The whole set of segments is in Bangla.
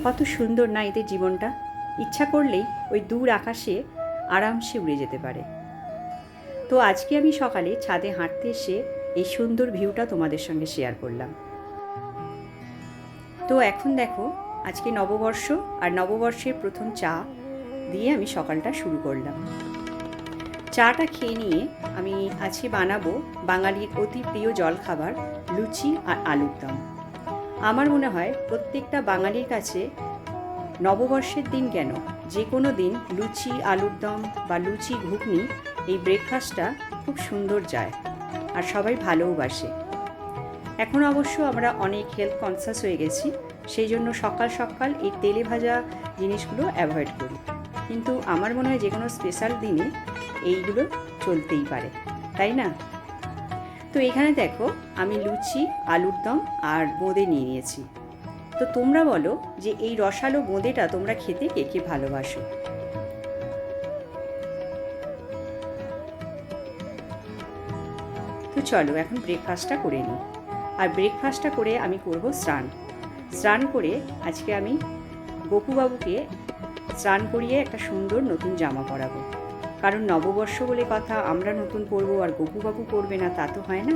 কত সুন্দর না এদের জীবনটা। ইচ্ছা করলেই ওই দূর আকাশে আরামসে উড়ে যেতে পারে। তো আজকে আমি সকালে ছাদে হাঁটতে এসে এই সুন্দর ভিউটা তোমাদের সঙ্গে শেয়ার করলাম। তো এখন দেখো, আজকে নববর্ষ, আর নববর্ষের প্রথম চা দিয়ে আমি সকালটা শুরু করলাম। চাটা খেয়ে নিয়ে আমি আজকে বানাবো বাঙালির অতি প্রিয় জলখাবার লুচি আর আলুর দম। আমার মনে হয় প্রত্যেকটা বাঙালির কাছে নববর্ষের দিন কেন, যে কোনো দিন লুচি আলুর দম বা লুচি ঘুগনি এই ব্রেকফাস্টটা খুব সুন্দর যায় আর সবাই ভালোওবাসে। এখন অবশ্য আমরা অনেক হেলথ কনসাস হয়ে গেছি, সেই জন্য সকাল সকাল এই তেলে ভাজা জিনিসগুলো অ্যাভয়েড করি, কিন্তু আমার মনে হয় যে কোনো স্পেশাল দিনে এইগুলো চলতেই পারে, তাই না? তো এখানে দেখো, আমি লুচি আলুর দম আর বোঁদে নিয়ে নিয়েছি। তো তোমরা বলো যে এই রসালো বোঁদেটা তোমরা খেতে কে কে ভালোবাসো। তো চলো এখন ব্রেকফাস্টটা করে নিই। আর ব্রেকফাস্টটা করে আমি করব স্নান করে আজকে আমি গপুবাবুকে স্নান করিয়ে একটা সুন্দর নতুন জামা পরাবো। কারণ নববর্ষ বলে কথা, আমরা নতুন পরবো আর গপুবাবু পরবে না, তা তো হয় না।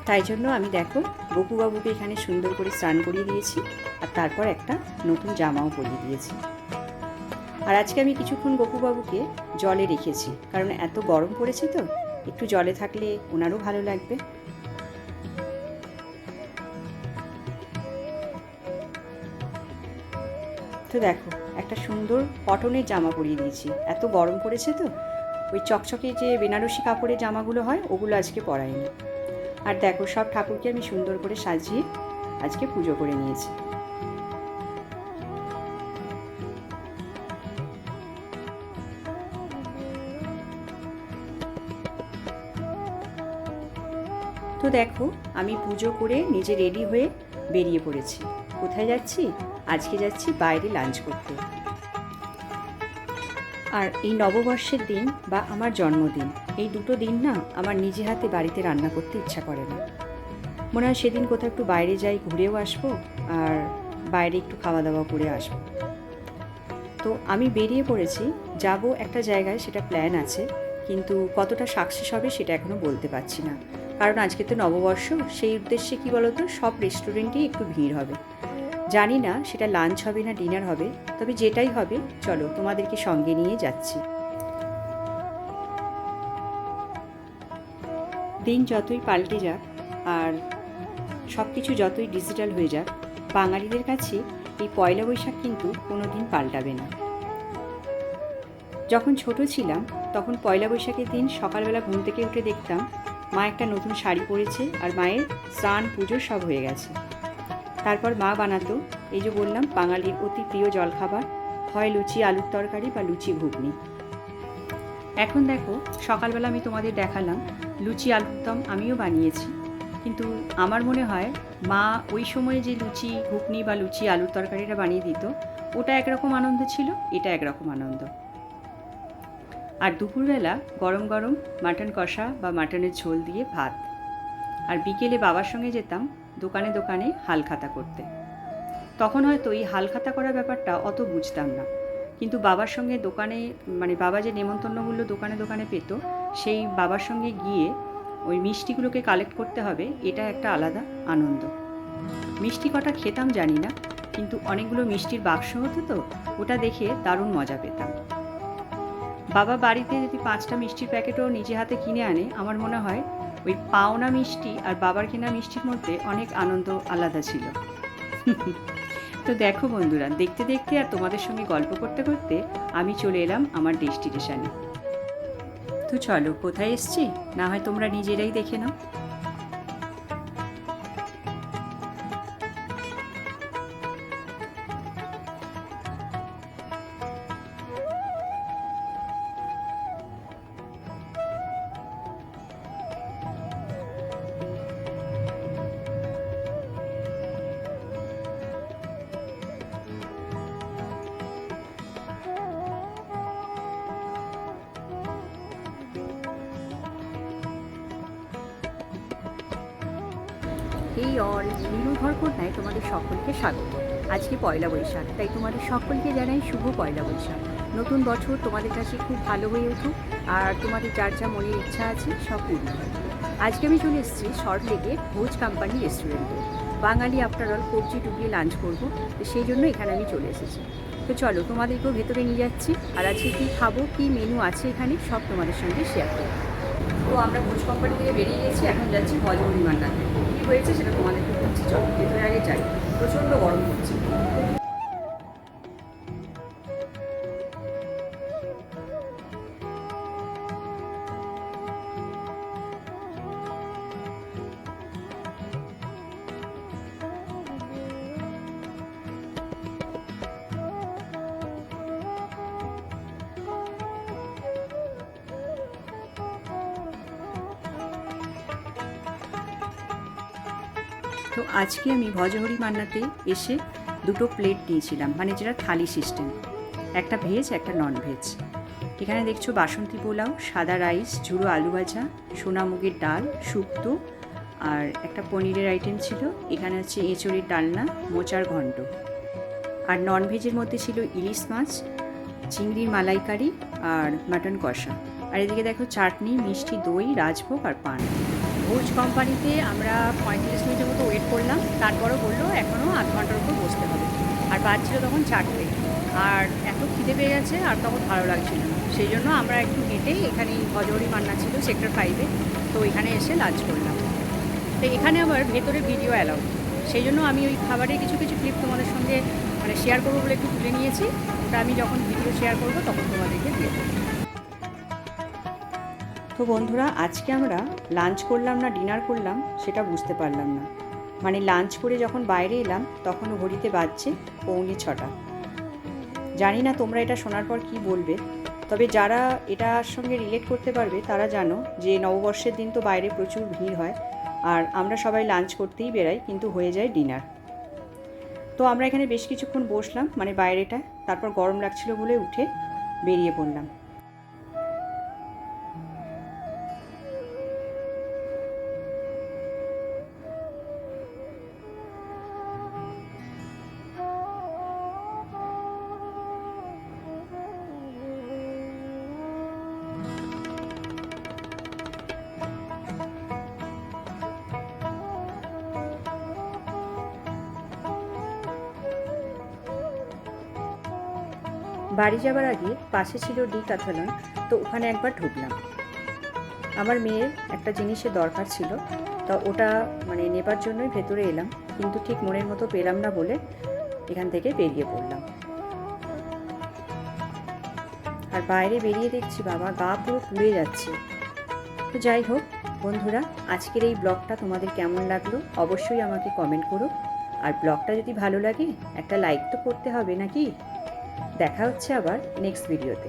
তাই জন্য আমি দেখো গপুবাবুকে এখানে সুন্দর করে স্নান করিয়ে দিয়েছি, আর তারপর একটা নতুন জামাও পরিয়ে দিয়েছি। আর আজকে আমি কিছুক্ষণ গপুবাবুকে জলে রেখেছি, কারণ এত গরম পড়েছে, তো একটু জলে থাকলে ওনারও ভালো লাগবে। তো দেখো, একটা সুন্দর কটনের জামা পরিয়ে দিয়েছি, এত গরম পড়েছে তো। ওই চকচকে যে বেনারসি কাপড়ের জামাগুলো হয় ওগুলো আজকে পরাইনি। আর দেখো, সব ঠাকুরকে আমি সুন্দর করে সাজিয়ে আজকে পুজো করে নিয়েছি। তো দেখো, আমি পুজো করে নিজে রেডি হয়ে বেরিয়ে পড়েছি। কোথায় যাচ্ছি? আজকে যাচ্ছি বাইরে লাঞ্চ করতে। আর এই নববর্ষের দিন বা আমার জন্মদিন, এই দুটো দিন না আমার নিজে হাতে বাড়িতে রান্না করতে ইচ্ছা করে না। মনে হয় সেদিন কোথাও একটু বাইরে যাই, ঘুরেও আসবো আর বাইরে একটু খাওয়া দাওয়া করে আসবো। তো আমি বেরিয়ে পড়েছি, যাব একটা জায়গায়, সেটা প্ল্যান আছে, কিন্তু কতটা সাকসেস হবে সেটা এখনও বলতে পারছি না। কারণ আজকে তো নববর্ষ, সেই উদ্দেশ্যে কী বলতো, সব রেস্টুরেন্টেই একটু ভিড় হবে। জানি না সেটা লাঞ্চ হবে না ডিনার হবে, তবে যেটাই হবে চলো তোমাদেরকে সঙ্গে নিয়ে যাচ্ছি। দিন যতই পাল্টে যাক আর সব কিছু যতই ডিজিটাল হয়ে যাক, বাঙালিদের কাছে এই পয়লা বৈশাখ কিন্তু কোনো দিন পাল্টাবে না। যখন ছোট ছিলাম তখন পয়লা বৈশাখের দিন সকালবেলা ঘুম থেকে উঠে দেখতাম মা একটা নতুন শাড়ি পরেছে আর মায়ের স্নান পুজো সব হয়ে গেছে। তারপর মা বানাতো এই যে বললাম বাঙালির অতি প্রিয় জলখাবার, হয় লুচি আলুর তরকারি বা লুচি ঘুগনি। এখন দেখো, সকালবেলা আমি তোমাদের দেখালাম লুচি আলুর দম আমিও বানিয়েছি, কিন্তু আমার মনে হয় মা ওই সময়ে যে লুচি ঘুগনি বা লুচি আলুর তরকারিটা বানিয়ে দিত, ওটা একরকম আনন্দ ছিল, এটা একরকম আনন্দ। আর দুপুরবেলা গরম গরম মাটন কষা বা মাটনের ঝোল দিয়ে ভাত। আর বিকেলে বাবার সঙ্গে যেতাম দোকানে দোকানে হালখাতা করতে। তখন হয়তো এই হালখাতা করা ব্যাপারটা অত বুঝতাম না, কিন্তু বাবার সঙ্গে দোকানে, মানে বাবা যে নেমন্তন্নগুলো দোকানে দোকানে পেত, সেই বাবার সঙ্গে গিয়ে ওই মিষ্টিগুলোকে কালেক্ট করতে হবে, এটা একটা আলাদা আনন্দ। মিষ্টি কটা খেতাম জানি না, কিন্তু অনেকগুলো মিষ্টির বাক্স হতো, তো ওটা দেখে দারুণ মজা পেতাম। বাবা বাড়িতে যদি 5টা মিষ্টির প্যাকেটও নিজে হাতে কিনে আনে, আমার মনে হয় ওই পাওনা মিষ্টি আর বাবার কেনা মিষ্টির মধ্যে অনেক আনন্দ আলাদা ছিল। তো দেখো বন্ধুরা, দেখতে দেখতে আর তোমাদের সঙ্গে গল্প করতে করতে আমি চলে এলাম আমার ডেস্টিনেশনে। তো চলো, কোথায় এসছি না হয় তোমরা নিজেরাই দেখে নাও। এই অল নির্ভর কন্যায় তোমাদের সকলকে স্বাগত। আজকে পয়লা বৈশাখ, তাই তোমাদের সকলকে জানাই শুভ পয়লা বৈশাখ। নতুন বছর তোমাদের কাছে খুব ভালো হয়ে উঠুক, আর তোমাদের যার যা মনের ইচ্ছা আছে সব পূর্ণ হয়। আজকে আমি চলে এসেছি সল্ট লেকের ভোজ কোম্পানি রেস্টুরেন্টে। বাঙালি আফটার অল কবজি ডুবিয়ে লাঞ্চ করবো, তো সেই জন্য এখানে আমি চলে এসেছি। তো চলো তোমাদেরকেও ভেতরে নিয়ে যাচ্ছি, আর আজকে কী খাবো, কী মেনু আছে এখানে সব তোমাদের সঙ্গে শেয়ার করবো। তো আমরা ভোজ কোম্পানি থেকে বেরিয়ে গেছি, এখন যাচ্ছি ভজহরি মান্নাতে। কী হয়েছে সেটা তোমাদেরকে বলছি, চলো ভেতরে আগে যাই। প্রচণ্ড গরম হচ্ছে। তো আজকে আমি ভজহরি মান্নাতে এসে দুটো প্লেট নিয়েছিলাম, মানে যেটা থালি সিস্টেম, একটা ভেজ একটা নন ভেজ। এখানে দেখছো বাসন্তী পোলাও, সাদা রাইস, ঝুড়ো আলু ভাজা, সোনা মুগের ডাল, শুক্তো, আর একটা পনিরের আইটেম ছিল। এখানে হচ্ছে এঁচড়ের ডালনা, মোচার ঘণ্ট। আর নন ভেজের মধ্যে ছিল ইলিশ মাছ, চিংড়ির মালাইকারি আর মাটন কষা। আর এদিকে দেখো চাটনি, মিষ্টি দই, রাজভোগ আর পান। ভোজ কোম্পানিতে আমরা 35 মিনিটের মতো ওয়েট করলাম, তারপরও বললো এখনও আধ ঘন্টার উপর বসতে হবে। আর বাজছিল তখন 4টে, আর এত খিদে পেয়ে গেছে আর তখন ভালো লাগছিল না, সেই জন্য আমরা একটু হেঁটেই, এখানে ভজহরি মান্না ছিল সেক্টর 5-এ, তো এখানে এসে লাঞ্চ করলাম। তো এখানে আবার ভেতরে ভিডিও অ্যালাউ, সেই জন্য আমি ওই খাবারের কিছু কিছু ক্লিপ তোমাদের সঙ্গে মানে শেয়ার করবো বলে একটু তুলে নিয়েছি। ওটা আমি যখন ভিডিও শেয়ার করবো তখন তোমাদেরকে দিয়ে দেবো। তো বন্ধুরা, আজকে আমরা লাঞ্চ করলাম না ডিনার করলাম সেটা বুঝতে পারলাম না। মানে লাঞ্চ করে যখন বাইরে এলাম তখন ঘড়িতে বাজছে 6:45। জানি না তোমরা এটা শোনার পর কি বলবে, তবে যারা এটার সঙ্গে রিলেট করতে পারবে তারা জানো যে নববর্ষের দিন তো বাইরে প্রচুর ভিড় হয়, আর আমরা সবাই লাঞ্চ করতেই বেরাই, কিন্তু হয়ে যায় ডিনার। তো আমরা এখানে বেশ কিছুক্ষণ বসলাম মানে বাইরেটা, তারপর গরম লাগছিল বলে উঠে বেরিয়ে পড়লাম। বাড়ি যাবার আগে পাশে ছিল ডিক্যাথলন, তো ওখানে একবার ঢুকলাম। আমার মেয়ের একটা জিনিসের দরকার ছিল, তা ওটা মানে নেবার জন্যই ভেতরে এলাম, কিন্তু ঠিক মনের মতো পেলাম না বলে এখান থেকে বেরিয়ে পড়লাম। আর বাইরে বেরিয়ে দেখছি বাবা গা পুরো পুড়ে যাচ্ছে। তো যাই হোক বন্ধুরা, আজকের এই ব্লগটা তোমাদের কেমন লাগলো অবশ্যই আমাকে কমেন্ট করো, আর ব্লগটা যদি ভালো লাগে একটা লাইক তো করতে হবে নাকি। দেখা হচ্ছে আবার নেক্সট ভিডিওতে।